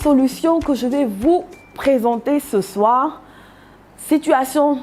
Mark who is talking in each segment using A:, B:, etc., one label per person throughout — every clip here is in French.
A: solution que je vais vous présenter ce soir, situation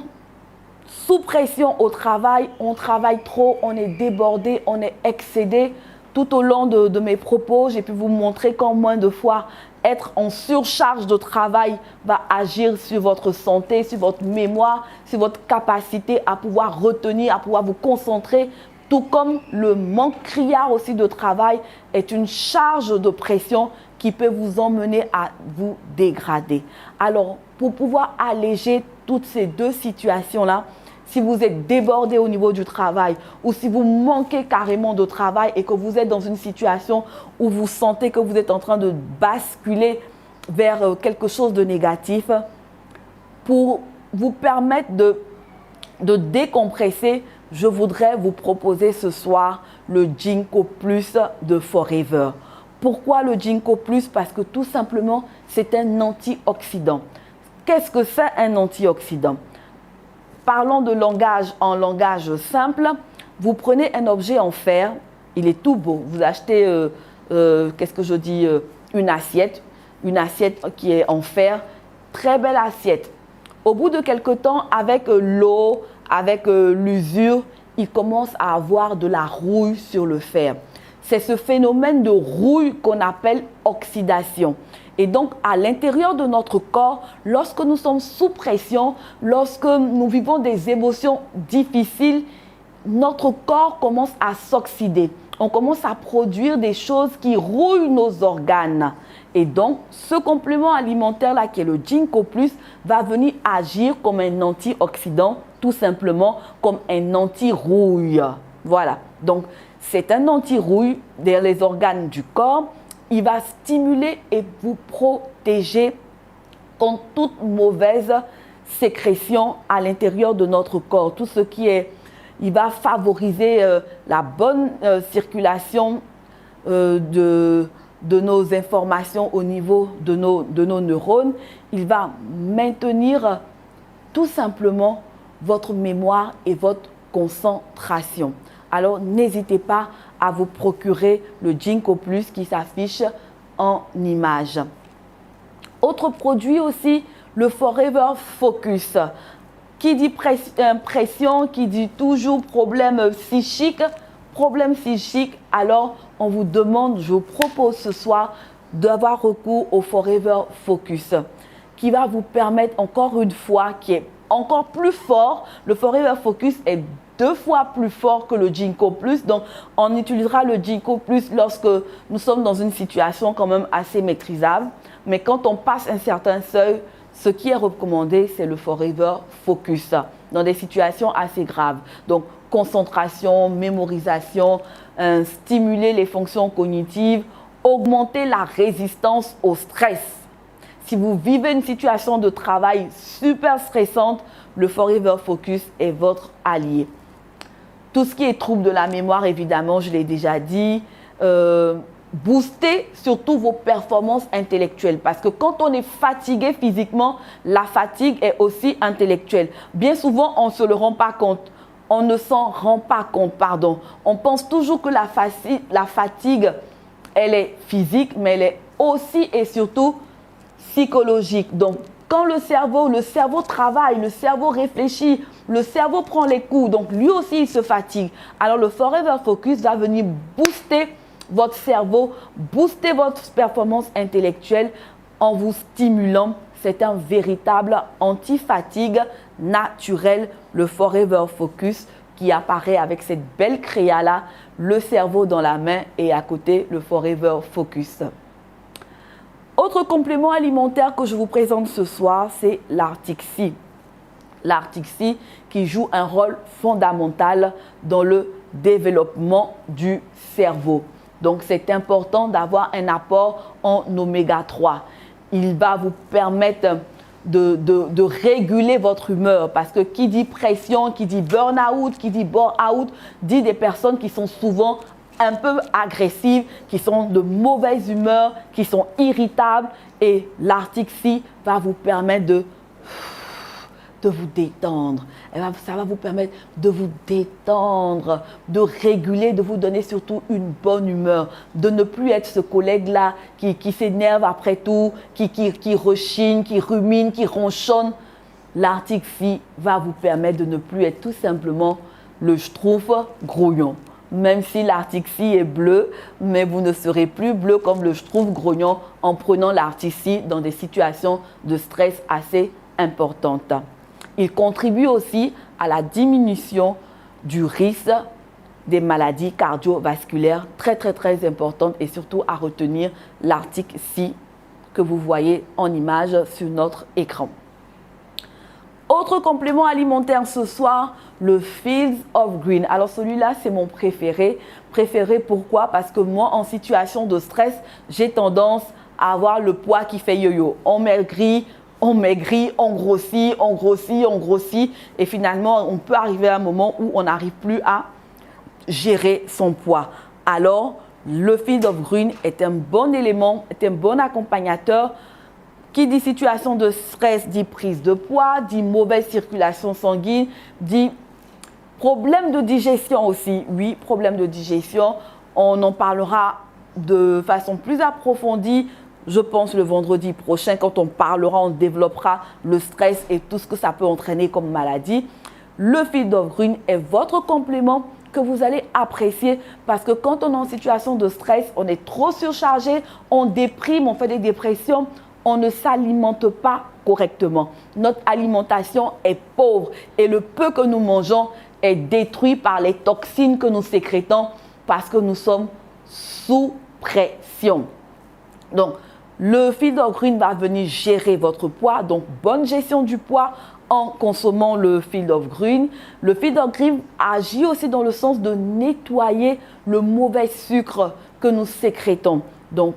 A: sous pression au travail, on travaille trop, on est débordé, on est excédé. Tout au long de mes propos, j'ai pu vous montrer qu'en moins de fois, être en surcharge de travail va agir sur votre santé, sur votre mémoire, sur votre capacité à pouvoir retenir, à pouvoir vous concentrer. Tout comme le manque criard aussi de travail est une charge de pression qui peut vous emmener à vous dégrader. Alors, pour pouvoir alléger toutes ces deux situations-là, si vous êtes débordé au niveau du travail ou si vous manquez carrément de travail et que vous êtes dans une situation où vous sentez que vous êtes en train de basculer vers quelque chose de négatif, pour vous permettre de décompresser, je voudrais vous proposer ce soir le Ginkgo Plus de Forever. Pourquoi le Ginkgo Plus? Parce que tout simplement, c'est un antioxydant. Qu'est-ce que c'est un antioxydant? Parlons de langage en langage simple. Vous prenez un objet en fer, il est tout beau. Vous achetez, une assiette qui est en fer, très belle assiette. Au bout de quelque temps, avec l'eau, avec l'usure, il commence à avoir de la rouille sur le fer. C'est ce phénomène de rouille qu'on appelle oxydation. Et donc, à l'intérieur de notre corps, lorsque nous sommes sous pression, lorsque nous vivons des émotions difficiles, notre corps commence à s'oxyder. On commence à produire des choses qui rouillent nos organes. Et donc, ce complément alimentaire-là, qui est le Ginkgo Plus, va venir agir comme un antioxydant, tout simplement comme un anti-rouille. Voilà. Donc, c'est un anti-rouille dans les organes du corps. Il va stimuler et vous protéger contre toute mauvaise sécrétion à l'intérieur de notre corps. Tout ce qui est, il va favoriser la bonne circulation de nos informations au niveau de nos neurones. Il va maintenir tout simplement votre mémoire et votre concentration. Alors, n'hésitez pas à vous procurer le Ginkgo Plus qui s'affiche en image. Autre produit aussi, le Forever Focus. Qui dit pression, qui dit toujours problème psychique, alors on vous demande, je vous propose ce soir d'avoir recours au Forever Focus qui va vous permettre encore une fois, qui est encore plus fort. Le Forever Focus est 2 fois plus fort que le Ginkgo Plus. Donc, on utilisera le Ginkgo Plus lorsque nous sommes dans une situation quand même assez maîtrisable. Mais quand on passe un certain seuil, ce qui est recommandé, c'est le Forever Focus dans des situations assez graves. Donc, concentration, mémorisation, stimuler les fonctions cognitives, augmenter la résistance au stress. Si vous vivez une situation de travail super stressante, le Forever Focus est votre allié. Tout ce qui est trouble de la mémoire, évidemment, je l'ai déjà dit. Booster surtout vos performances intellectuelles. Parce que quand on est fatigué physiquement, la fatigue est aussi intellectuelle. Bien souvent, on ne se le rend pas compte. On ne s'en rend pas compte, pardon. On pense toujours que la fatigue, elle est physique, mais elle est aussi et surtout psychologique. Donc, quand le cerveau travaille, le cerveau réfléchit, le cerveau prend les coups, donc lui aussi il se fatigue. Alors le Forever Focus va venir booster votre cerveau, booster votre performance intellectuelle en vous stimulant. C'est un véritable anti-fatigue naturel, le Forever Focus, qui apparaît avec cette belle créa-là, le cerveau dans la main et à côté le Forever Focus. Autre complément alimentaire que je vous présente ce soir, c'est l'Artixi. L'Artixi qui joue un rôle fondamental dans le développement du cerveau. Donc, c'est important d'avoir un apport en oméga 3. Il va vous permettre de réguler votre humeur parce que qui dit pression, qui dit burn-out, qui dit bore-out, dit des personnes qui sont souvent un peu agressives, qui sont de mauvaise humeur, qui sont irritables, et l'Artixi va vous permettre de de vous détendre. Ça va vous permettre de vous détendre, de réguler, de vous donner surtout une bonne humeur, de ne plus être ce collègue-là qui s'énerve après tout, qui rechigne, qui rumine, qui ronchonne. L'article ci va vous permettre de ne plus être tout simplement le schtroumpf grouillon. Même si l'article ci est bleu, mais vous ne serez plus bleu comme le schtroumpf grognon en prenant l'article ci dans des situations de stress assez importantes. Il contribue aussi à la diminution du risque des maladies cardiovasculaires, très importante, et surtout à retenir l'article ci que vous voyez en image sur notre écran. Autre complément alimentaire ce soir, le Fields of Green. Alors celui-là, c'est mon préféré. Préféré pourquoi? Parce que moi, en situation de stress, j'ai tendance à avoir le poids qui fait yo-yo. On maigrit, on grossit, on grossit. Et finalement, on peut arriver à un moment où on n'arrive plus à gérer son poids. Alors, le Fields of Green est un bon élément, est un bon accompagnateur. Qui dit situation de stress, dit prise de poids, dit mauvaise circulation sanguine, dit problème de digestion aussi. Oui, problème de digestion. On en parlera de façon plus approfondie, je pense, le vendredi prochain, quand on développera le stress et tout ce que ça peut entraîner comme maladie. Le Fields of Green est votre complément que vous allez apprécier parce que quand on est en situation de stress, on est trop surchargé, on déprime, on fait des dépressions. On ne s'alimente pas correctement. Notre alimentation est pauvre et le peu que nous mangeons est détruit par les toxines que nous sécrétons parce que nous sommes sous pression. Donc, le Fields of Green va venir gérer votre poids. Donc, bonne gestion du poids en consommant le Fields of Green. Le Fields of Green agit aussi dans le sens de nettoyer le mauvais sucre que nous sécrétons. Donc,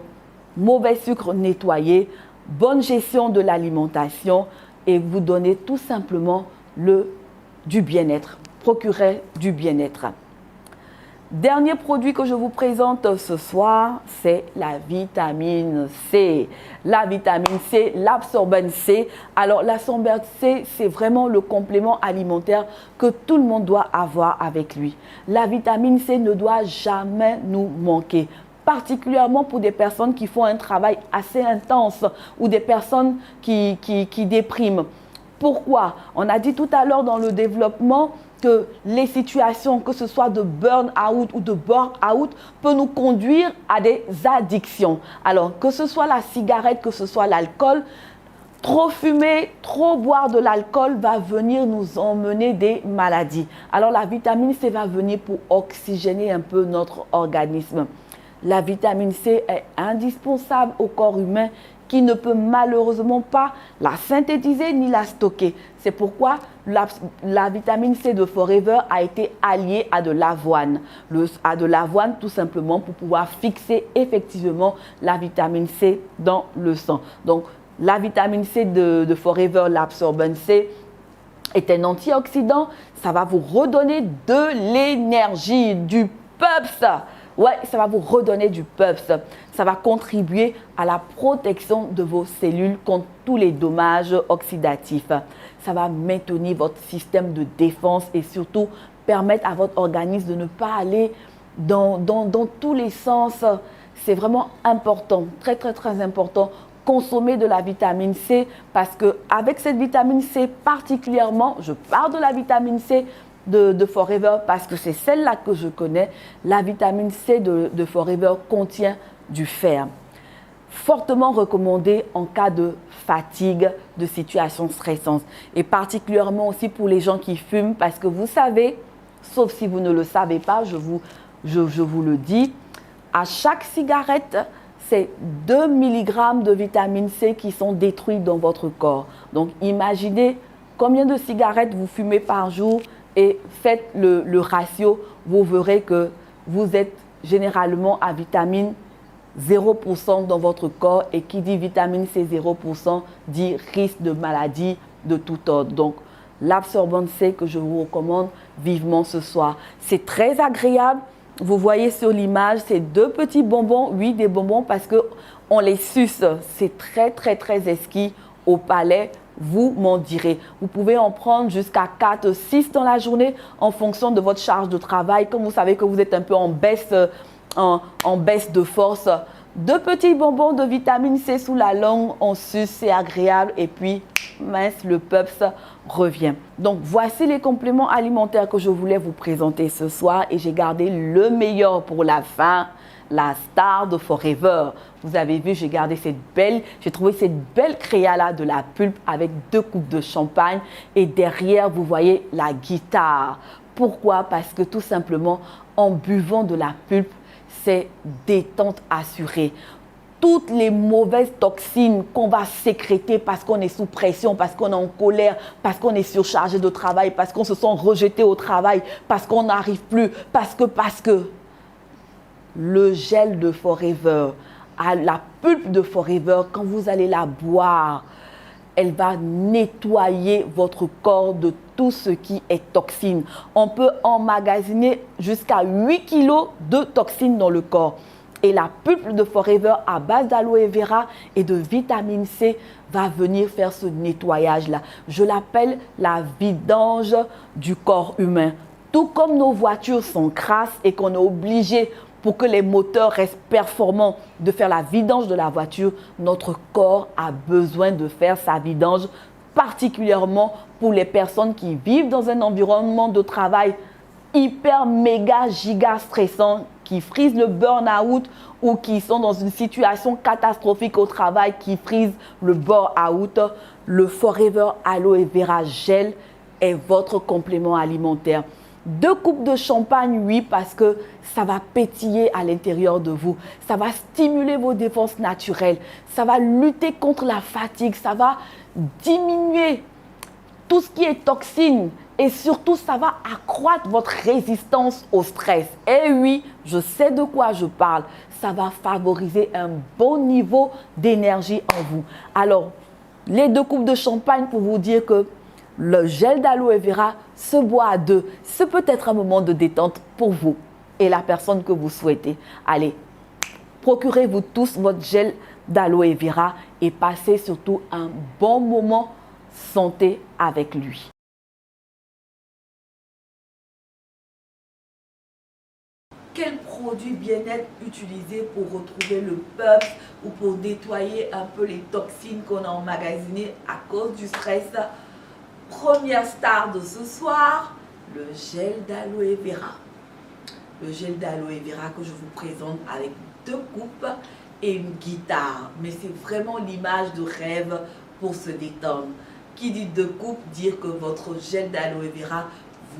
A: mauvais sucre nettoyé. Bonne gestion de l'alimentation et vous donnez tout simplement du bien-être, procurer du bien-être. Dernier produit que je vous présente ce soir, c'est la vitamine C. La vitamine C, l'absorbane C. Alors l'absorbane C, c'est vraiment le complément alimentaire que tout le monde doit avoir avec lui. La vitamine C ne doit jamais nous manquer. Particulièrement pour des personnes qui font un travail assez intense ou des personnes qui dépriment. Pourquoi? On a dit tout à l'heure dans le développement que les situations, que ce soit de burn-out ou de bore-out, peuvent nous conduire à des addictions. Alors, que ce soit la cigarette, que ce soit l'alcool, trop fumer, trop boire de l'alcool va venir nous emmener des maladies. Alors, la vitamine C va venir pour oxygéner un peu notre organisme. La vitamine C est indispensable au corps humain qui ne peut malheureusement pas la synthétiser ni la stocker. C'est pourquoi la vitamine C de Forever a été alliée à de l'avoine. À de l'avoine tout simplement pour pouvoir fixer effectivement la vitamine C dans le sang. Donc la vitamine C de Forever, l'absorbane C, est un antioxydant. Ça va vous redonner de l'énergie, du PUPS. Ouais, ça va vous redonner du PUPS. Ça va contribuer à la protection de vos cellules contre tous les dommages oxydatifs. Ça va maintenir votre système de défense et surtout permettre à votre organisme de ne pas aller dans tous les sens. C'est vraiment important, très important. Consommer de la vitamine C parce qu'avec cette vitamine C particulièrement, je parle de la vitamine C de Forever parce que c'est celle-là que je connais. La vitamine C de Forever contient du fer. Fortement recommandé en cas de fatigue, de situation stressante. Et particulièrement aussi pour les gens qui fument parce que vous savez, sauf si vous ne le savez pas, je vous le dis, à chaque cigarette, c'est 2 mg de vitamine C qui sont détruits dans votre corps. Donc imaginez combien de cigarettes vous fumez par jour et faites le ratio, vous verrez que vous êtes généralement à vitamine 0% dans votre corps et qui dit vitamine C 0% dit risque de maladie de tout ordre. Donc l'absorbane C que je vous recommande vivement ce soir. C'est très agréable. Vous voyez sur l'image ces 2 petits bonbons, oui des bonbons parce qu'on les suce. C'est très exquis au palais. vous m'en direz. Vous pouvez en prendre jusqu'à 4, 6 dans la journée en fonction de votre charge de travail. Comme vous savez que vous êtes un peu en baisse de force. 2 petits bonbons de vitamine C sous la langue, on suce, c'est agréable et puis mince, le PUPS revient. Donc voici les compléments alimentaires que je voulais vous présenter ce soir et j'ai gardé le meilleur pour la fin, la star de Forever. Vous avez vu, j'ai trouvé cette belle créa-là de la pulpe avec 2 coupes de champagne et derrière, vous voyez la guitare. Pourquoi? Parce que tout simplement, en buvant de la pulpe, c'est détente assurée. Toutes les mauvaises toxines qu'on va sécréter parce qu'on est sous pression, parce qu'on est en colère, parce qu'on est surchargé de travail, parce qu'on se sent rejeté au travail, parce qu'on n'arrive plus, parce que le gel de Forever, la pulpe de Forever, quand vous allez la boire, elle va nettoyer votre corps de tout ce qui est toxine. On peut emmagasiner jusqu'à 8 kilos de toxines dans le corps. Et la pulpe de Forever à base d'aloe vera et de vitamine C va venir faire ce nettoyage-là. Je l'appelle la vidange du corps humain. Tout comme nos voitures sont crasses et qu'on est obligé pour que les moteurs restent performants de faire la vidange de la voiture, notre corps a besoin de faire sa vidange, particulièrement pour les personnes qui vivent dans un environnement de travail hyper, méga, giga stressant, qui frisent le burn-out ou qui sont dans une situation catastrophique au travail, qui frisent le burn-out. Le Forever Aloe Vera Gel est votre complément alimentaire. 2 coupes de champagne, oui, parce que ça va pétiller à l'intérieur de vous. Ça va stimuler vos défenses naturelles. Ça va lutter contre la fatigue. Ça va diminuer tout ce qui est toxine. Et surtout, ça va accroître votre résistance au stress. Et oui, je sais de quoi je parle. Ça va favoriser un bon niveau d'énergie en vous. Alors, les 2 coupes de champagne pour vous dire que le gel d'aloe vera se boit à 2. Ce peut être un moment de détente pour vous et la personne que vous souhaitez. Allez, procurez-vous tous votre gel d'aloe vera et passez surtout un bon moment santé avec lui. Quel produit bien-être utiliser pour retrouver le PUPS ou pour nettoyer un peu les toxines qu'on a emmagasinées à cause du stress? Première star de ce soir, le gel d'aloe vera. Le gel d'aloe vera que je vous présente avec 2 coupes et une guitare. Mais c'est vraiment l'image de rêve pour se détendre. Qui dit 2 coupes, dire que votre gel d'aloe vera,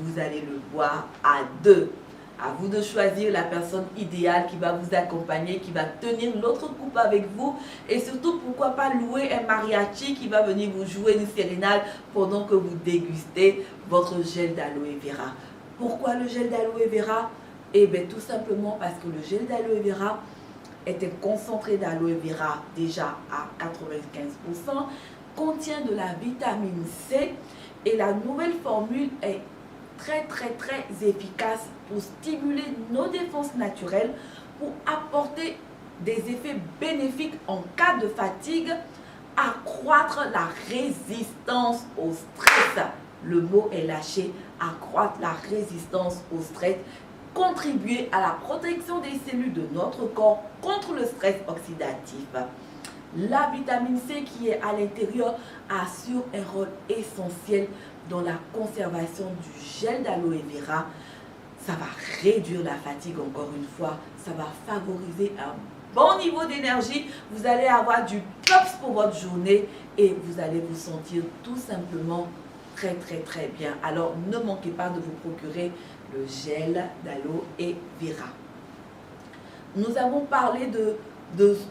A: vous allez le boire à 2. À vous de choisir la personne idéale qui va vous accompagner, qui va tenir l'autre coupe avec vous. Et surtout, pourquoi pas louer un mariachi qui va venir vous jouer une sérénade pendant que vous dégustez votre gel d'aloe vera. Pourquoi le gel d'aloe vera? Eh bien, tout simplement parce que le gel d'aloe vera est un concentré d'aloe vera déjà à 95%, contient de la vitamine C et la nouvelle formule est très efficace pour stimuler nos défenses naturelles, pour apporter des effets bénéfiques en cas de fatigue, accroître la résistance au stress. Le mot est lâché, accroître la résistance au stress, contribuer à la protection des cellules de notre corps contre le stress oxydatif. La vitamine C qui est à l'intérieur assure un rôle essentiel dans la conservation du gel d'aloe vera. Ça va réduire la fatigue encore une fois. Ça va favoriser un bon niveau d'énergie. Vous allez avoir du PUPS pour votre journée et vous allez vous sentir tout simplement très bien. Alors ne manquez pas de vous procurer le gel d'aloe vera. Nous avons parlé de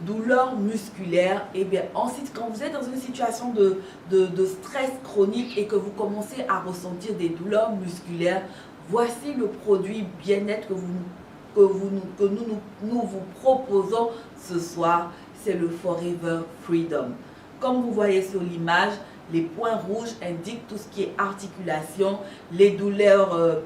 A: douleurs musculaires. Et bien ensuite, quand vous êtes dans une situation de stress chronique et que vous commencez à ressentir des douleurs musculaires, voici le produit bien-être que nous vous proposons ce soir. C'est le Forever Freedom. Comme vous voyez sur l'image, les points rouges indiquent tout ce qui est articulation, les douleurs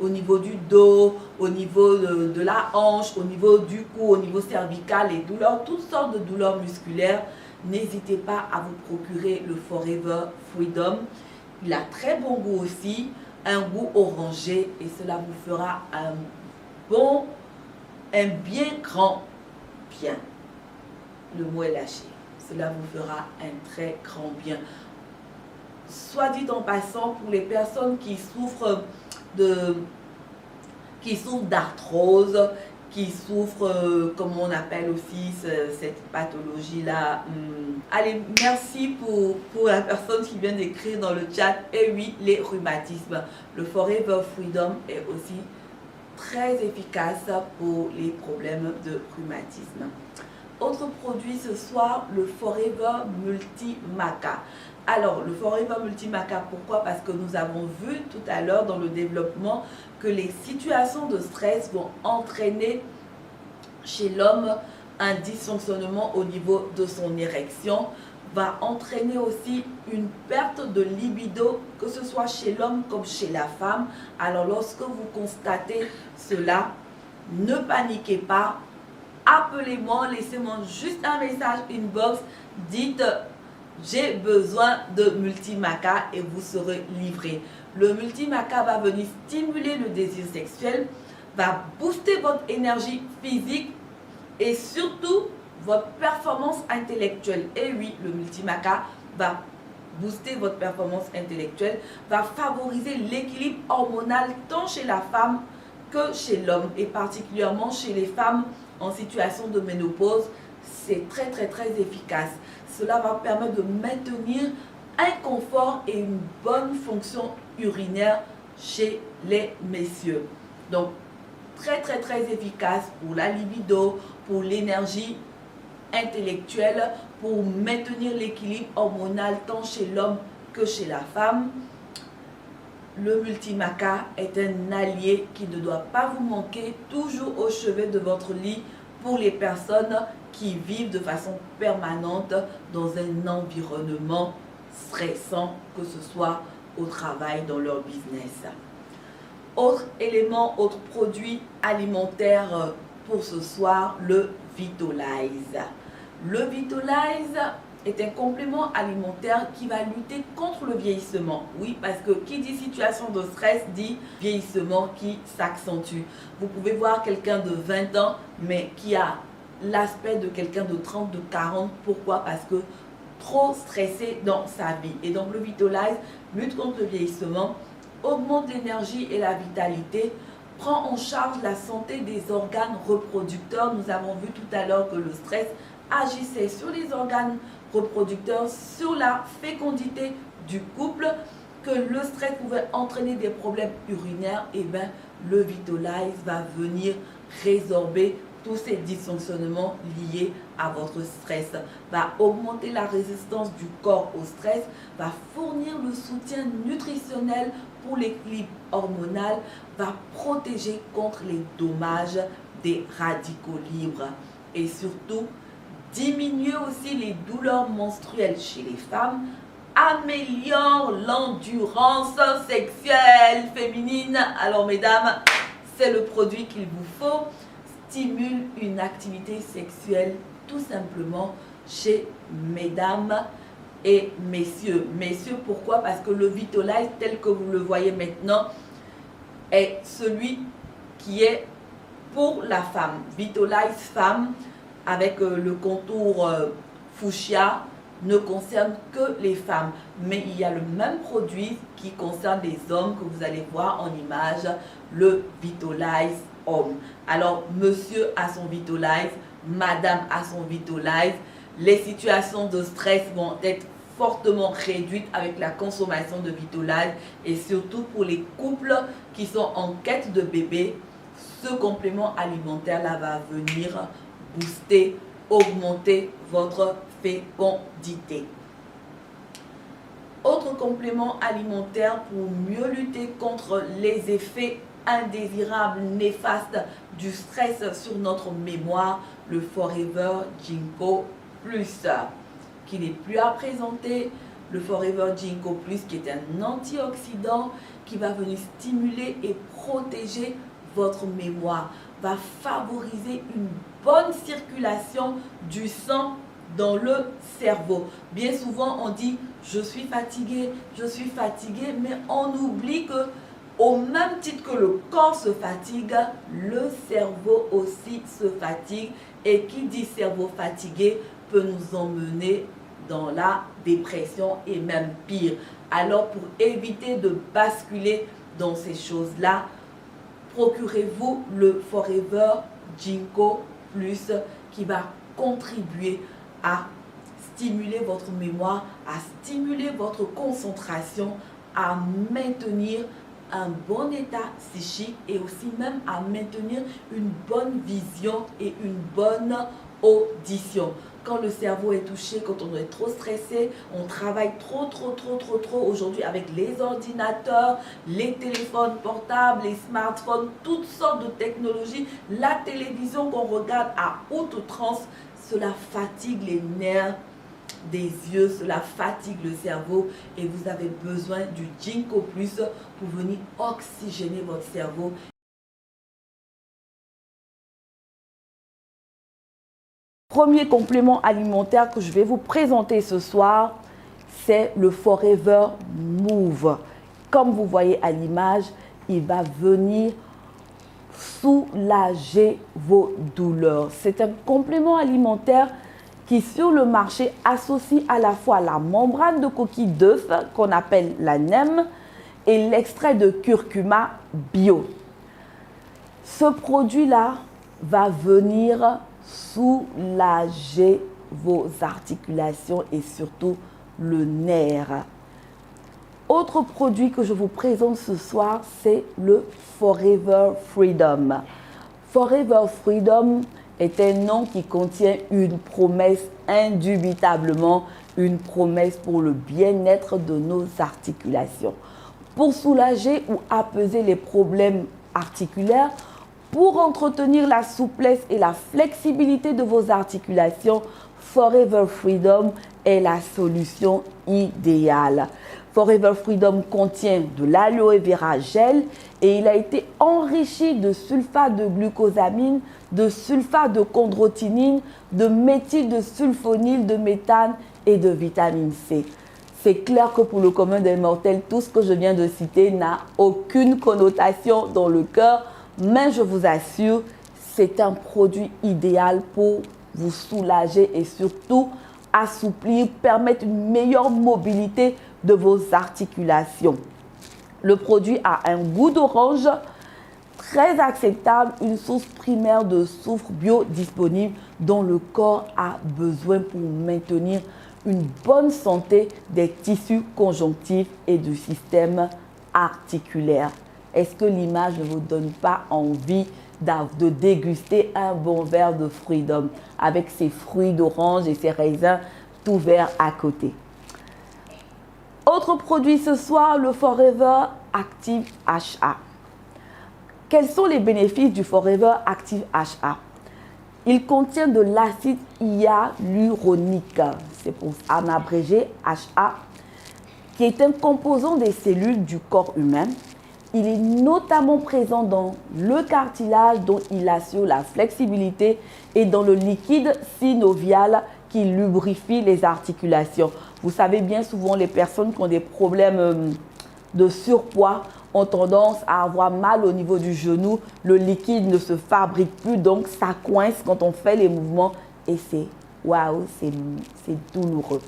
A: au niveau du dos, au niveau de la hanche, au niveau du cou, au niveau cervical, les douleurs, toutes sortes de douleurs musculaires. n'hésitez pas à vous procurer le Forever Freedom. Il a très bon goût aussi, un goût orangé et cela vous fera un bien grand bien. Le mot est lâché. Cela vous fera un très grand bien. Soit dit en passant, pour les personnes qui souffrent d'arthrose, qui souffrent, comme on appelle aussi cette pathologie-là. Allez, merci pour la personne qui vient d'écrire dans le chat. Et oui, les rhumatismes. Le Forever Freedom est aussi très efficace pour les problèmes de rhumatisme. Autre produit ce soir, le Forever Multi Maca. Alors, le Forever Multi Maca, pourquoi? Parce que nous avons vu tout à l'heure dans le développement que les situations de stress vont entraîner chez l'homme un dysfonctionnement au niveau de son érection, va entraîner aussi une perte de libido, que ce soit chez l'homme comme chez la femme. Alors, lorsque vous constatez cela, ne paniquez pas. Appelez-moi, laissez-moi juste un message inbox, dites j'ai besoin de Multimaca et vous serez livré. Le Multimaca va venir stimuler le désir sexuel, va booster votre énergie physique et surtout votre performance intellectuelle. Et oui, le Multimaca va booster votre performance intellectuelle, va favoriser l'équilibre hormonal tant chez la femme que chez l'homme et particulièrement chez les femmes en situation de ménopause. C'est très efficace. Cela va permettre de maintenir un confort et une bonne fonction urinaire chez les messieurs. Donc, très efficace pour la libido, pour l'énergie intellectuelle, pour maintenir l'équilibre hormonal tant chez l'homme que chez la femme. Le Multimaca est un allié qui ne doit pas vous manquer, toujours au chevet de votre lit pour les personnes qui vivent de façon permanente dans un environnement stressant, que ce soit au travail, dans leur business. Autre élément, autre produit alimentaire pour ce soir, le Vitolize. Le Vitolize est un complément alimentaire qui va lutter contre le vieillissement. Oui, parce que qui dit situation de stress dit vieillissement qui s'accentue. Vous pouvez voir quelqu'un de 20 ans, mais qui a l'aspect de quelqu'un de 30, de 40. Pourquoi? Parce que trop stressé dans sa vie. Et donc le Vitolize lutte contre le vieillissement, augmente l'énergie et la vitalité, prend en charge la santé des organes reproducteurs. Nous avons vu tout à l'heure que le stress agissait sur les organes reproducteurs, sur la fécondité du couple, que le stress pouvait entraîner des problèmes urinaires. Et bien le Vitolize va venir résorber tous ces dysfonctionnements liés à votre stress, va augmenter la résistance du corps au stress, va fournir le soutien nutritionnel pour l'équilibre hormonal, va protéger contre les dommages des radicaux libres et surtout diminuer aussi les douleurs menstruelles chez les femmes, améliore l'endurance sexuelle féminine. Alors mesdames, c'est le produit qu'il vous faut. Stimule une activité sexuelle tout simplement chez mesdames et messieurs. Messieurs, pourquoi? Parce que le Vitolize tel que vous le voyez maintenant est celui qui est pour la femme. Vitolize femme avec le contour fuchsia ne concerne que les femmes. Mais il y a le même produit qui concerne les hommes que vous allez voir en image, le Vitolize homme. Alors, monsieur a son Vitolize, madame a son Vitolize. Les situations de stress vont être fortement réduites avec la consommation de Vitolize et surtout pour les couples qui sont en quête de bébé, ce complément alimentaire là va venir booster, augmenter votre fécondité. Autre complément alimentaire pour mieux lutter contre les effets indésirables, néfastes du stress sur notre mémoire, le Forever Ginkgo Plus, qui n'est plus à présenter. Le Forever Ginkgo Plus qui est un antioxydant qui va venir stimuler et protéger votre mémoire, va favoriser une bonne circulation du sang dans le cerveau. Bien souvent, on dit « je suis fatigué », mais on oublie que au même titre que le corps se fatigue, le cerveau aussi se fatigue. Et qui dit cerveau fatigué peut nous emmener dans la dépression et même pire. Alors pour éviter de basculer dans ces choses-là, procurez-vous le Forever Ginkgo Plus qui va contribuer à stimuler votre mémoire, à stimuler votre concentration, à maintenir un bon état psychique et aussi même à maintenir une bonne vision et une bonne audition. Quand le cerveau est touché, quand on est trop stressé, on travaille trop aujourd'hui avec les ordinateurs, les téléphones portables, les smartphones, toutes sortes de technologies, la télévision qu'on regarde à outrance, cela fatigue les nerfs des yeux, cela fatigue le cerveau et vous avez besoin du Ginkgo Plus pour venir oxygéner votre cerveau. Premier complément alimentaire que je vais vous présenter ce soir, c'est le Forever Move. Comme vous voyez à l'image, il va venir soulager vos douleurs. C'est un complément alimentaire qui sur le marché associe à la fois la membrane de coquille d'œuf qu'on appelle la NEM et l'extrait de curcuma bio. Ce produit-là va venir soulager vos articulations et surtout le nerf. Autre produit que je vous présente ce soir, c'est le Forever Freedom. Forever Freedom est un nom qui contient une promesse indubitablement, une promesse pour le bien-être de nos articulations. Pour soulager ou apaiser les problèmes articulaires, pour entretenir la souplesse et la flexibilité de vos articulations, Forever Freedom est la solution idéale. Forever Freedom contient de l'aloe vera gel et il a été enrichi de sulfate de glucosamine, de sulfate de chondroïtine, de méthyle de sulfonyle de méthane et de vitamine C. C'est clair que pour le commun des mortels, tout ce que je viens de citer n'a aucune connotation dans le cœur, mais je vous assure, c'est un produit idéal pour vous soulager et surtout assouplir, permettre une meilleure mobilité de vos articulations. Le produit a un goût d'orange très acceptable, une source primaire de soufre bio disponible dont le corps a besoin pour maintenir une bonne santé des tissus conjonctifs et du système articulaire. Est-ce que l'image ne vous donne pas envie de déguster un bon verre de Freedom avec ses fruits d'orange et ses raisins tout verts à côté? Autre produit ce soir, le Forever Active HA. Quels sont les bénéfices du Forever Active HA? Il contient de l'acide hyaluronique, c'est pour en abrégé HA, qui est un composant des cellules du corps humain. Il est notamment présent dans le cartilage dont il assure la flexibilité et dans le liquide synovial qui lubrifie les articulations. Vous savez, bien souvent, les personnes qui ont des problèmes de surpoids ont tendance à avoir mal au niveau du genou. Le liquide ne se fabrique plus, donc ça coince quand on fait les mouvements et c'est waouh, c'est douloureux.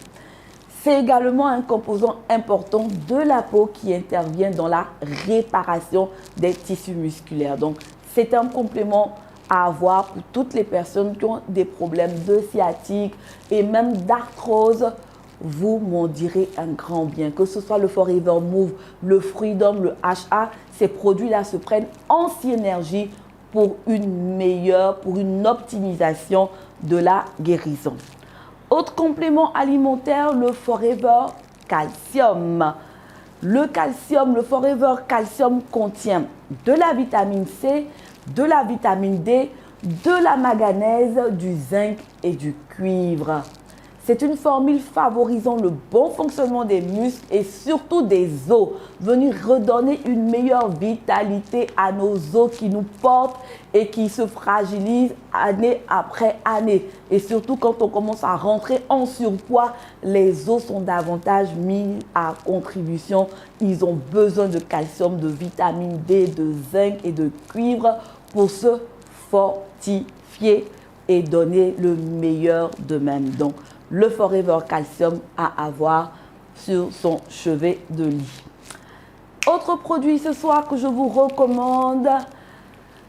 A: C'est également un composant important de la peau qui intervient dans la réparation des tissus musculaires. Donc, c'est un complément à avoir pour toutes les personnes qui ont des problèmes de sciatique et même d'arthrose. Vous m'en direz un grand bien. Que ce soit le Forever Move, le Freedom, le HA, ces produits-là se prennent en synergie pour une optimisation de la guérison. Autre complément alimentaire, le Forever Calcium. Le calcium, le Forever Calcium contient de la vitamine C, de la vitamine D, de la manganèse, du zinc et du cuivre. C'est une formule favorisant le bon fonctionnement des muscles et surtout des os, venir redonner une meilleure vitalité à nos os qui nous portent et qui se fragilisent année après année. Et surtout quand on commence à rentrer en surpoids, les os sont davantage mis à contribution. Ils ont besoin de calcium, de vitamine D, de zinc et de cuivre pour se fortifier et donner le meilleur d'eux-mêmes. Donc, le Forever Calcium à avoir sur son chevet de lit. Autre produit ce soir que je vous recommande,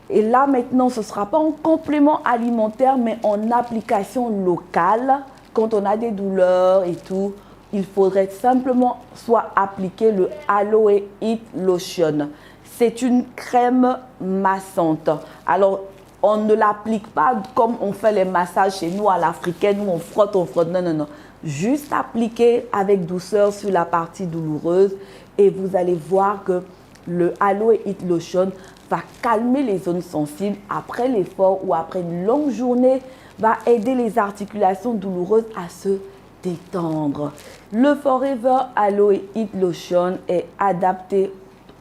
A: et là maintenant ce ne sera pas en complément alimentaire mais en application locale. Quand on a des douleurs et tout, il faudrait simplement soit appliquer le Aloe Heat Lotion. C'est une crème massante. Alors, on ne l'applique pas comme on fait les massages chez nous à l'africaine où on frotte. Non, non, non. Juste appliquer avec douceur sur la partie douloureuse et vous allez voir que le Aloe Heat Lotion va calmer les zones sensibles après l'effort ou après une longue journée, va aider les articulations douloureuses à se détendre. Le Forever Aloe Heat Lotion est adapté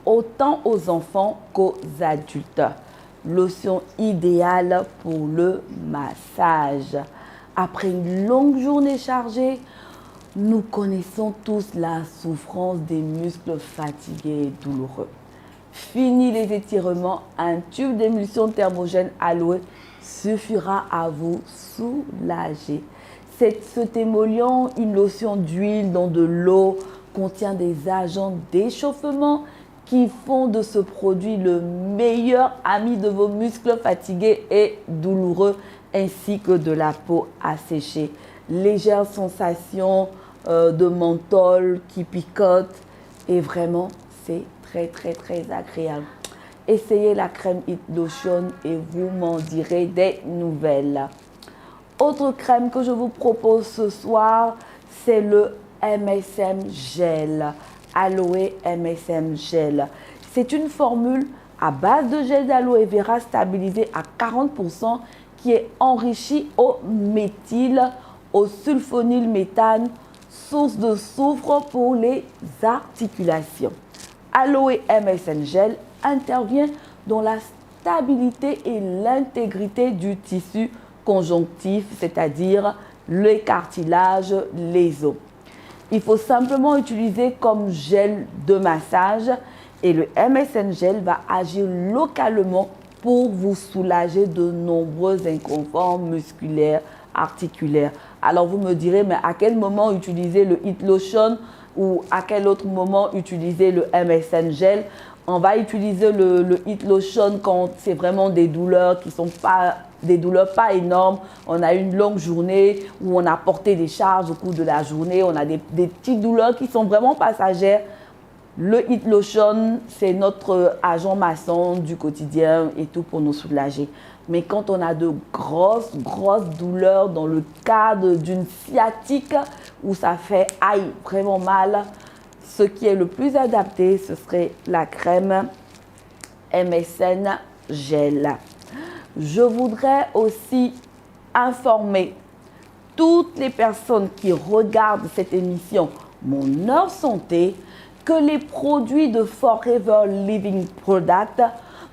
A: autant aux enfants qu'aux adultes. Lotion idéale pour le massage. Après une longue journée chargée, nous connaissons tous la souffrance des muscles fatigués et douloureux. Fini les étirements, un tube d'émulsion thermogène aloe suffira à vous soulager. Cet émollient, une lotion d'huile dans de l'eau, contient des agents d'échauffement qui font de ce produit le meilleur ami de vos muscles fatigués et douloureux, ainsi que de la peau asséchée. Légère sensation de menthol qui picote et vraiment, c'est très agréable. Essayez la crème Heat Lotion et vous m'en direz des nouvelles. Autre crème que je vous propose ce soir, c'est le MSM Gel. Aloe MSM Gel. C'est une formule à base de gel d'aloe vera stabilisé à 40% qui est enrichi au méthyle, au sulfonylméthane, source de soufre pour les articulations. Aloe MSM Gel intervient dans la stabilité et l'intégrité du tissu conjonctif, c'est-à-dire les cartilages, les os. Il faut simplement utiliser comme gel de massage et le MSM Gel va agir localement pour vous soulager de nombreux inconforts musculaires, articulaires. Alors vous me direz, mais à quel moment utiliser le Heat Lotion ou à quel autre moment utiliser le MSM Gel? On va utiliser le Heat Lotion quand c'est vraiment des douleurs qui sont pas pas énormes. On a une longue journée où on a porté des charges au cours de la journée. On a des petites douleurs qui sont vraiment passagères. Le Heat Lotion, c'est notre agent massant du quotidien et tout pour nous soulager. Mais quand on a de grosses douleurs dans le cadre d'une sciatique où ça fait vraiment mal, ce qui est le plus adapté, ce serait la crème MSM Gel. Je voudrais aussi informer toutes les personnes qui regardent cette émission, Mon Heure Santé, que les produits de Forever Living Product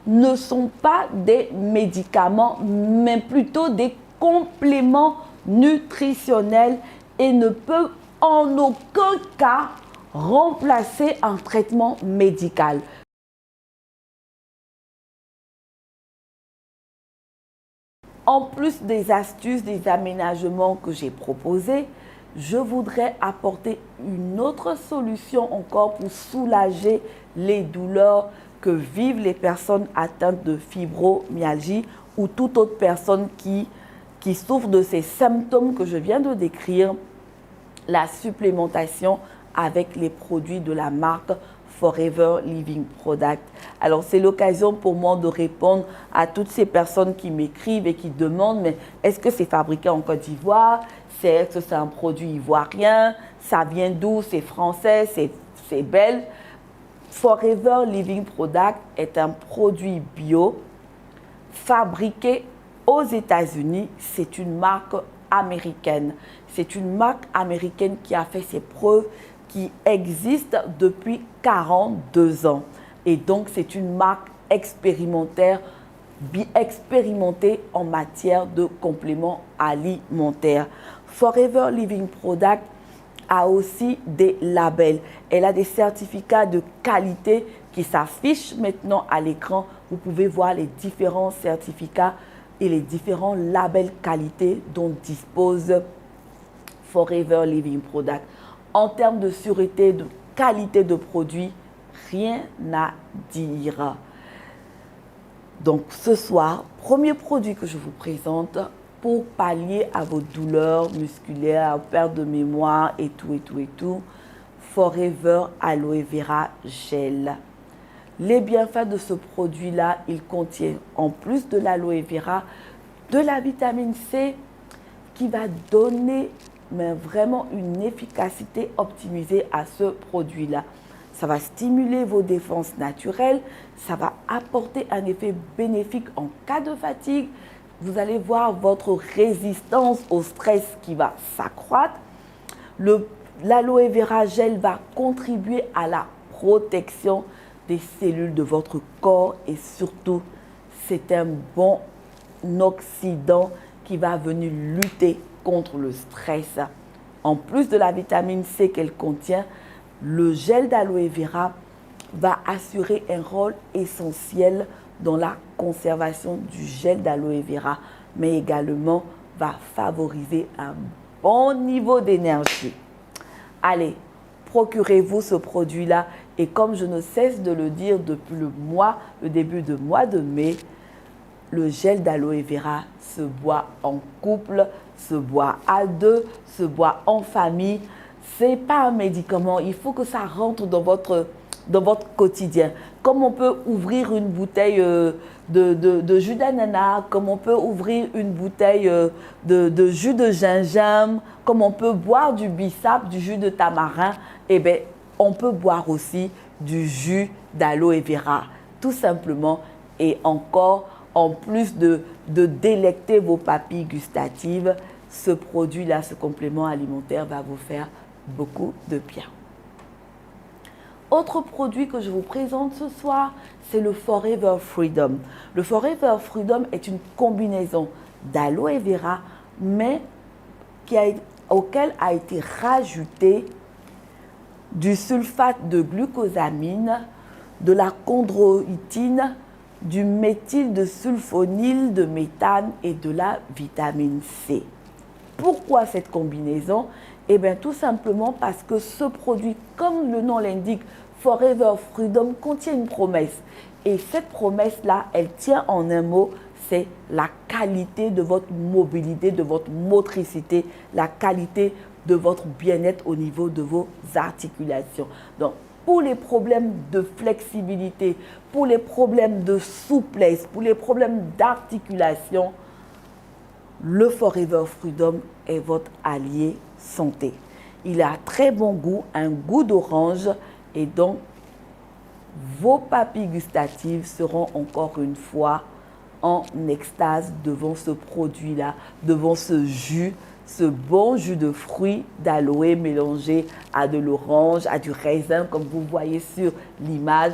A: ne sont pas des médicaments, mais plutôt des compléments nutritionnels et ne peuvent en aucun cas remplacer un traitement médical. En plus des astuces, des aménagements que j'ai proposés, je voudrais apporter une autre solution encore pour soulager les douleurs que vivent les personnes atteintes de fibromyalgie ou toute autre personne qui souffre de ces symptômes que je viens de décrire, la supplémentation avec les produits de la marque Forever Living Product. Alors, c'est l'occasion pour moi de répondre à toutes ces personnes qui m'écrivent et qui demandent, mais est-ce que c'est fabriqué en Côte d'Ivoire? Est-ce que c'est un produit ivoirien? Ça vient d'où? C'est français? C'est belge? Forever Living Product est un produit bio fabriqué aux États-Unis. C'est une marque américaine. C'est une marque américaine qui a fait ses preuves, qui existe depuis 42 ans. Et donc, c'est une marque expérimentée en matière de compléments alimentaires. Forever Living Product a aussi des labels. Elle a des certificats de qualité qui s'affichent maintenant à l'écran. Vous pouvez voir les différents certificats et les différents labels qualité dont dispose Forever Living Product. En termes de sûreté, de qualité de produit, rien à dire. Donc ce soir, premier produit que je vous présente pour pallier à vos douleurs musculaires, perte de mémoire et tout, Forever Aloe Vera Gel. Les bienfaits de ce produit-là, il contient en plus de l'aloe vera, de la vitamine C qui va donner vraiment une efficacité optimisée à ce produit-là. Ça va stimuler vos défenses naturelles, ça va apporter un effet bénéfique en cas de fatigue. Vous allez voir votre résistance au stress qui va s'accroître. L'aloe vera gel va contribuer à la protection des cellules de votre corps et surtout, c'est un bon oxydant qui va venir lutter contre le stress. En plus de la vitamine C qu'elle contient, le gel d'aloe vera va assurer un rôle essentiel dans la conservation du gel d'aloe vera, mais également va favoriser un bon niveau d'énergie. Allez, procurez-vous ce produit-là et comme je ne cesse de le dire depuis le début du mois de mai, le gel d'aloe vera se boit en couple, se boit à deux, se boit en famille. Ce n'est pas un médicament, il faut que ça rentre dans votre quotidien. Comme on peut ouvrir une bouteille de jus d'ananas, comme on peut ouvrir une bouteille de jus de gingembre, comme on peut boire du bissap, du jus de tamarin, eh bien, on peut boire aussi du jus d'aloe vera, tout simplement. Et encore, en plus de délecter vos papilles gustatives, ce produit-là, ce complément alimentaire va vous faire beaucoup de bien. Autre produit que je vous présente ce soir, c'est le Forever Freedom. Le Forever Freedom est une combinaison d'aloe vera, mais auquel a été rajouté du sulfate de glucosamine, de la chondroïtine, du méthyle de sulfonyle de méthane et de la vitamine C. Pourquoi cette combinaison? Eh bien, tout simplement parce que ce produit, comme le nom l'indique, Forever Freedom, contient une promesse. Et cette promesse-là, elle tient en un mot, c'est la qualité de votre mobilité, de votre motricité, la qualité de votre bien-être au niveau de vos articulations. Donc, pour les problèmes de flexibilité, pour les problèmes de souplesse, pour les problèmes d'articulation, le Forever Freedom est votre allié santé. Il a très bon goût, un goût d'orange et donc vos papilles gustatives seront encore une fois en extase devant ce produit-là, devant ce jus, ce bon jus de fruits d'aloe mélangé à de l'orange, à du raisin comme vous voyez sur l'image.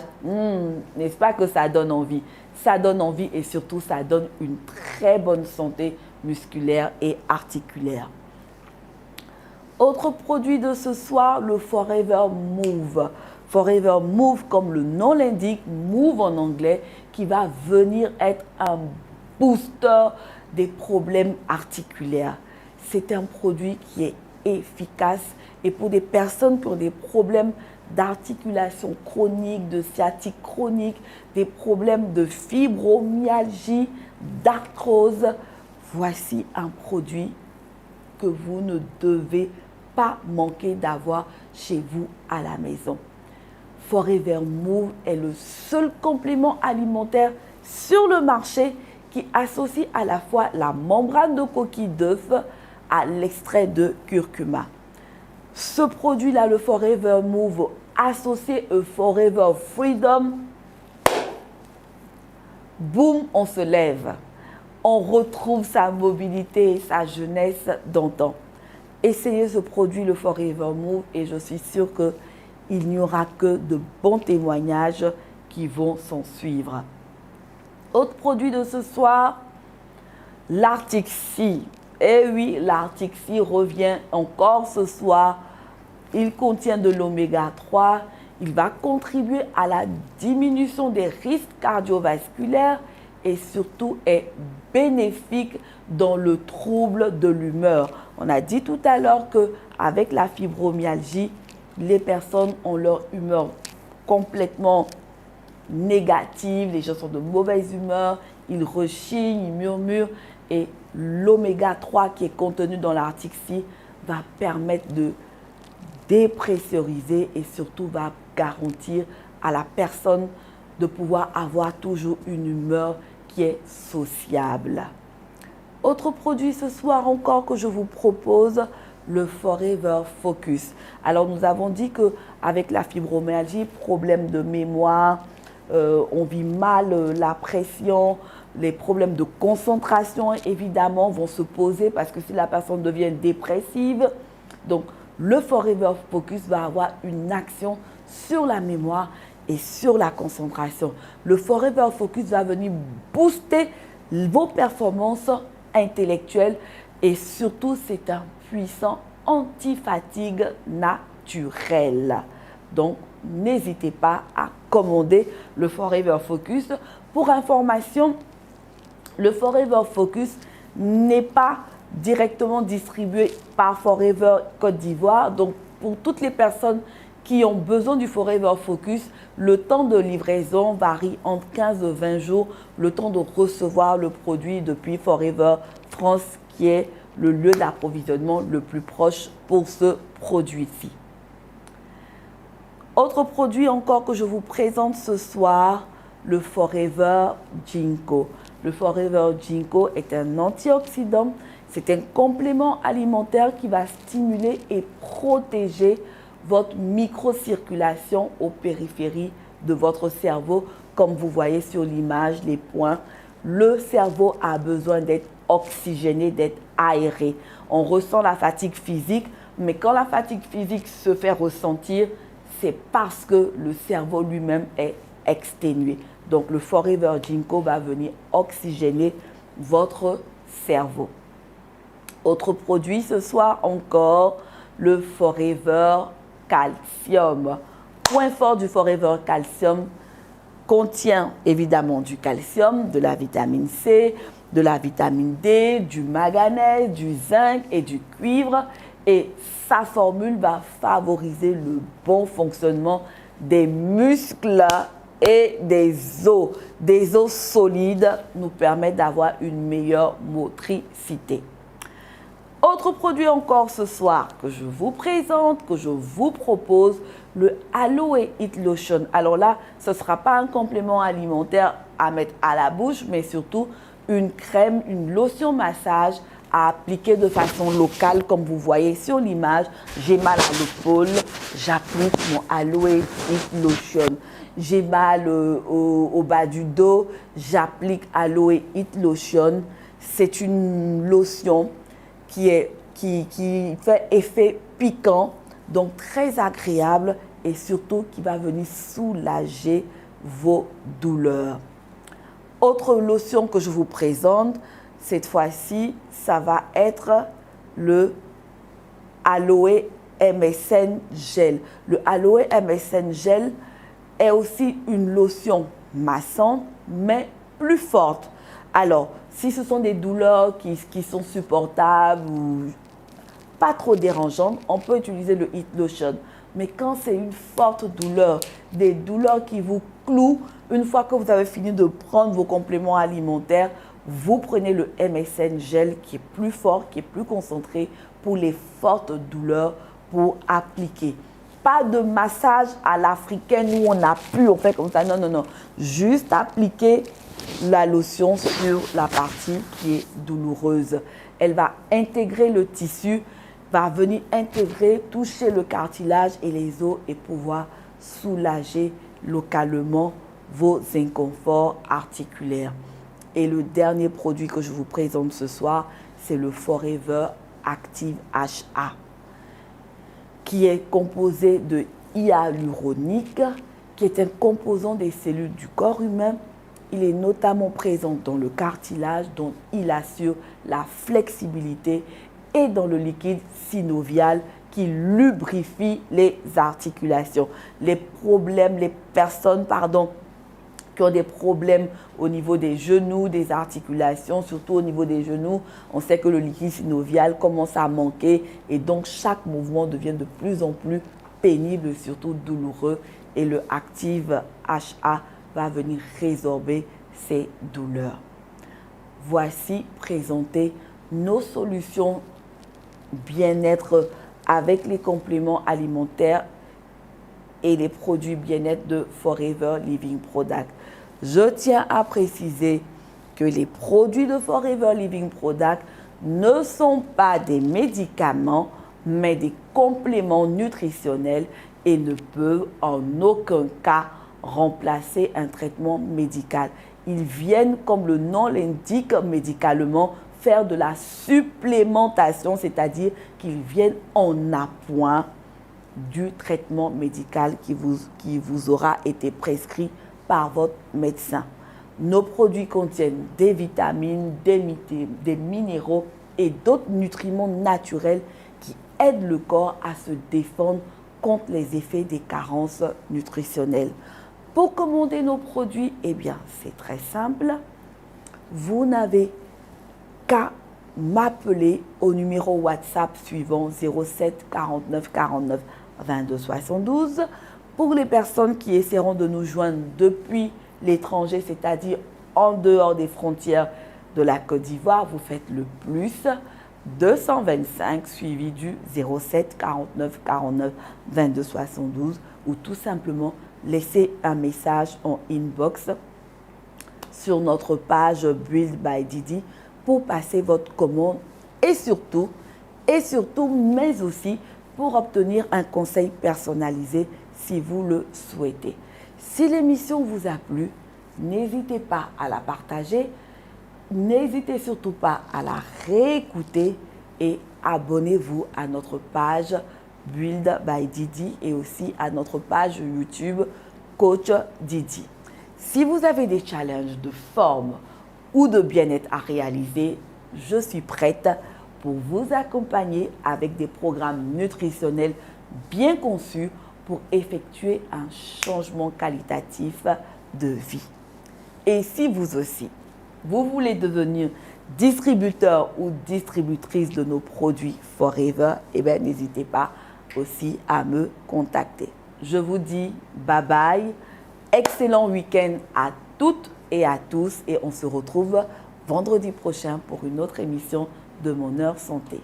A: N'est-ce pas que ça donne envie? Ça donne envie et surtout ça donne une très bonne santé musculaire et articulaire. Autre produit de ce soir, le Forever Move. Forever Move, comme le nom l'indique, Move en anglais, qui va venir être un booster des problèmes articulaires. C'est un produit qui est efficace et pour des personnes qui ont des problèmes d'articulation chronique, de sciatique chronique, des problèmes de fibromyalgie, d'arthrose, voici un produit que vous ne devez pas manquer d'avoir chez vous à la maison. Forever Move est le seul complément alimentaire sur le marché qui associe à la fois la membrane de coquille d'œuf à l'extrait de curcuma. Ce produit-là, le Forever Move, associé au Forever Freedom, boum, on se lève. on retrouve sa mobilité et sa jeunesse d'antan. Essayez ce produit, le Forever Move, et je suis sûre qu'il n'y aura que de bons témoignages qui vont s'en suivre. Autre produit de ce soir, l'Arctic Sea. Eh oui, l'Arctic Sea revient encore ce soir. Il contient de l'oméga 3. Il va contribuer à la diminution des risques cardiovasculaires et surtout est bénéfique dans le trouble de l'humeur. On a dit tout à l'heure qu'avec la fibromyalgie, les personnes ont leur humeur complètement négative, les gens sont de mauvaise humeur, ils rechignent, ils murmurent, et l'oméga 3 qui est contenu dans l'Arctic Sea va permettre de dépressuriser et surtout va garantir à la personne de pouvoir avoir toujours une humeur qui est sociable. Autre produit ce soir encore que je vous propose, le Forever Focus. Alors nous avons dit qu'avec la fibromyalgie, problème de mémoire, on vit mal la pression, les problèmes de concentration évidemment vont se poser parce que si la personne devient dépressive, donc le Forever Focus va avoir une action sur la mémoire et sur la concentration. Le Forever Focus va venir booster vos performances intellectuelles et surtout c'est un puissant anti-fatigue naturel. Donc n'hésitez pas à commander le Forever Focus. Pour information, le Forever Focus n'est pas directement distribué par Forever Côte d'Ivoire. Donc, pour toutes les personnes qui ont besoin du Forever Focus, le temps de livraison varie entre 15 et 20 jours, le temps de recevoir le produit depuis Forever France, qui est le lieu d'approvisionnement le plus proche pour ce produit-ci. Autre produit encore que je vous présente ce soir, le Forever Ginkgo. Le Forever Ginkgo est un antioxydant. C'est un complément alimentaire qui va stimuler et protéger votre microcirculation aux périphéries de votre cerveau. Comme vous voyez sur l'image, les points, le cerveau a besoin d'être oxygéné, d'être aéré. On ressent la fatigue physique, mais quand la fatigue physique se fait ressentir, c'est parce que le cerveau lui-même est exténué. Donc le Forever Ginkgo va venir oxygéner votre cerveau. Autre produit ce soir encore, le Forever Calcium. Point fort du Forever Calcium contient évidemment du calcium, de la vitamine C, de la vitamine D, du manganèse, du zinc et du cuivre. Et sa formule va favoriser le bon fonctionnement des muscles et des os solides, nous permettent d'avoir une meilleure motricité. Autre produit encore ce soir que je vous présente, que je vous propose, le Aloe Heat Lotion. Alors là, ce ne sera pas un complément alimentaire à mettre à la bouche, mais surtout une crème, une lotion massage à appliquer de façon locale, comme vous voyez sur l'image. J'ai mal à l'épaule, j'applique mon Aloe Heat Lotion. J'ai mal au bas du dos, j'applique Aloe Heat Lotion. C'est une lotion qui fait effet piquant, donc très agréable et surtout qui va venir soulager vos douleurs. Autre lotion que je vous présente, cette fois-ci, ça va être le Aloe MSN Gel. Le Aloe MSN Gel est aussi une lotion massante, mais plus forte. Alors, si ce sont des douleurs qui sont supportables ou pas trop dérangeantes, on peut utiliser le Heat Lotion. Mais quand c'est une forte douleur, des douleurs qui vous clouent, une fois que vous avez fini de prendre vos compléments alimentaires, vous prenez le MSN Gel qui est plus fort, qui est plus concentré pour les fortes douleurs pour appliquer. Pas de massage à l'africaine où on appuie, on fait comme ça. Non, non, non. Juste appliquer la lotion sur la partie qui est douloureuse. Elle va intégrer le tissu, va venir intégrer, toucher le cartilage et les os et pouvoir soulager localement vos inconforts articulaires. Et le dernier produit que je vous présente ce soir, c'est le Forever Active HA, qui est composé de hyaluronique, qui est un composant des cellules du corps humain. Il est notamment présent dans le cartilage, dont il assure la flexibilité, et dans le liquide synovial qui lubrifie les articulations. Les personnes qui ont des problèmes au niveau des genoux, des articulations, surtout au niveau des genoux, on sait que le liquide synovial commence à manquer et donc chaque mouvement devient de plus en plus pénible, surtout douloureux. Et le Active HA va venir résorber ces douleurs. Voici présenter nos solutions bien-être avec les compléments alimentaires et les produits bien-être de Forever Living Product. Je tiens à préciser que les produits de Forever Living Product ne sont pas des médicaments, mais des compléments nutritionnels et ne peuvent en aucun cas remplacer un traitement médical. Ils viennent, comme le nom l'indique médicalement, faire de la supplémentation, c'est-à-dire qu'ils viennent en appoint du traitement médical qui vous aura été prescrit par votre médecin. Nos produits contiennent des vitamines, des minéraux et d'autres nutriments naturels qui aident le corps à se défendre contre les effets des carences nutritionnelles. Pour commander nos produits, eh bien, c'est très simple. Vous n'avez qu'à m'appeler au numéro WhatsApp suivant 07 49 49 22 72. Pour les personnes qui essaieront de nous joindre depuis l'étranger, c'est-à-dire en dehors des frontières de la Côte d'Ivoire, vous faites le plus 225 suivi du 07 49 49 22 72 ou tout simplement laissez un message en inbox sur notre page Build by Didi pour passer votre commande et surtout, mais aussi pour obtenir un conseil personnalisé si vous le souhaitez. Si l'émission vous a plu, n'hésitez pas à la partager, n'hésitez surtout pas à la réécouter et abonnez-vous à notre page Build by Didi et aussi à notre page YouTube Coach Didi. Si vous avez des challenges de forme ou de bien-être à réaliser, je suis prête pour vous accompagner avec des programmes nutritionnels bien conçus pour effectuer un changement qualitatif de vie. Et si vous aussi, vous voulez devenir distributeur ou distributrice de nos produits Forever, eh bien, n'hésitez pas aussi à me contacter. Je vous dis bye bye, excellent week-end à toutes et à tous et on se retrouve vendredi prochain pour une autre émission de Mon Heure Santé.